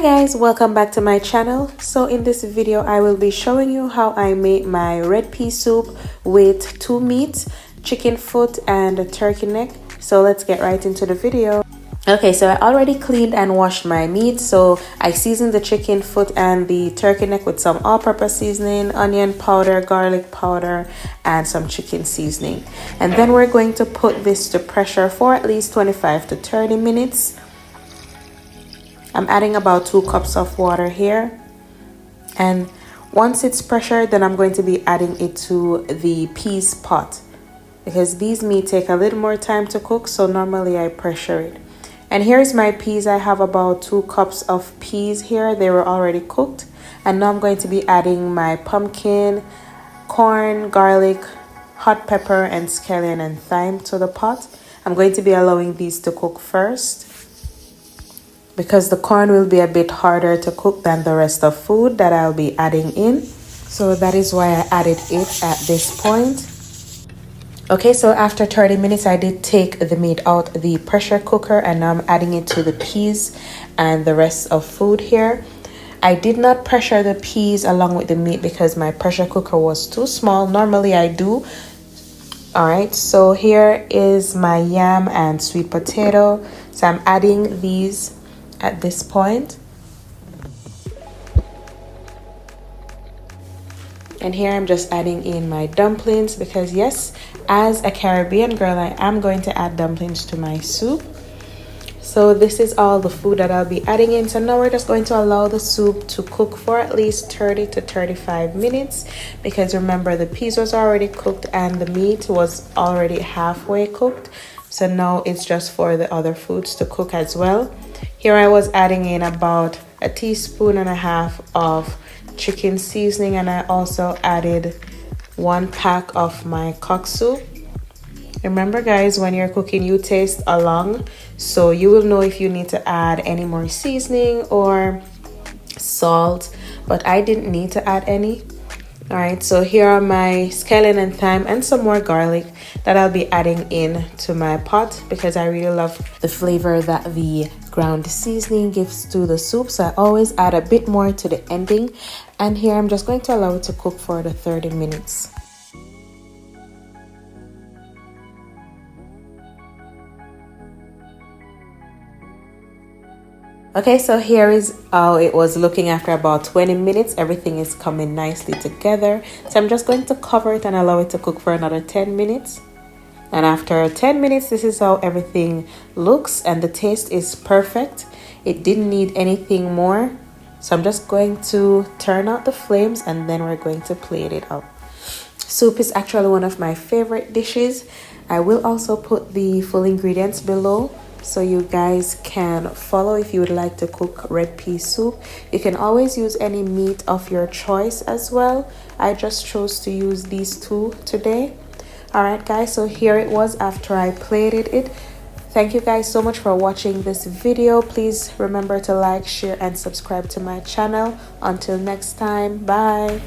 guys, welcome back to my channel. So in this video I will be showing you how I made my red pea soup with two meats, chicken foot and a turkey neck. So let's get right into the video. Okay, so I already cleaned and washed my meat. So I seasoned the chicken foot and the turkey neck with some all-purpose seasoning, onion powder, garlic powder, and some chicken seasoning. And then we're going to put this to pressure for at least 25 to 30 minutes. I'm adding about 2 cups of water here. And once it's pressured, then I'm going to be adding it to the peas pot, because these meat take a little more time to cook, so normally I pressure it. And here's my peas. I have about 2 cups of peas here. They were already cooked. And now I'm going to be adding my pumpkin, corn, garlic, hot pepper, and scallion and thyme to the pot. I'm going to be allowing these to cook first, because the corn will be a bit harder to cook than the rest of food that I'll be adding in. So that is why I added it at this point. Okay, so after 30 minutes, I did take the meat out the pressure cooker, and now I'm adding it to the peas and the rest of food here. I did not pressure the peas along with the meat because my pressure cooker was too small. Normally I do. All right, so here is my yam and sweet potato. So I'm adding these at this point. And here I'm just adding in my dumplings, because yes, as a Caribbean girl, I am going to add dumplings to my soup. So this is all the food that I'll be adding in. So now we're just going to allow the soup to cook for at least 30 to 35 minutes, because remember, the peas was already cooked and the meat was already halfway cooked. So now it's just for the other foods to cook as well. Here I was adding in about 1.5 teaspoons of chicken seasoning, and I also added 1 pack of my Cocksoup. Remember guys, when you're cooking, you taste along, so you will know if you need to add any more seasoning or salt, but I didn't need to add any. All right, so here are my scallion and thyme and some more garlic that I'll be adding in to my pot, because I really love the flavor that the ground seasoning gives to the soup. So I always add a bit more to the ending. And here I'm just going to allow it to cook for the 30 minutes. Okay, so here is how it was looking after about 20 minutes. Everything is coming nicely together. So I'm just going to cover it and allow it to cook for another 10 minutes. And after 10 minutes, this is how everything looks, and the taste is perfect. It didn't need anything more. So I'm just going to turn out the flames, and then we're going to plate it up. Soup is actually one of my favorite dishes. I will also put the full ingredients below, so you guys can follow if you would like to cook red pea soup. You can always use any meat of your choice as well. I just chose to use these two today. All right guys, so here it was after I plated it. Thank you guys so much for watching this video. Please remember to like, share, and subscribe to my channel. Until next time, bye.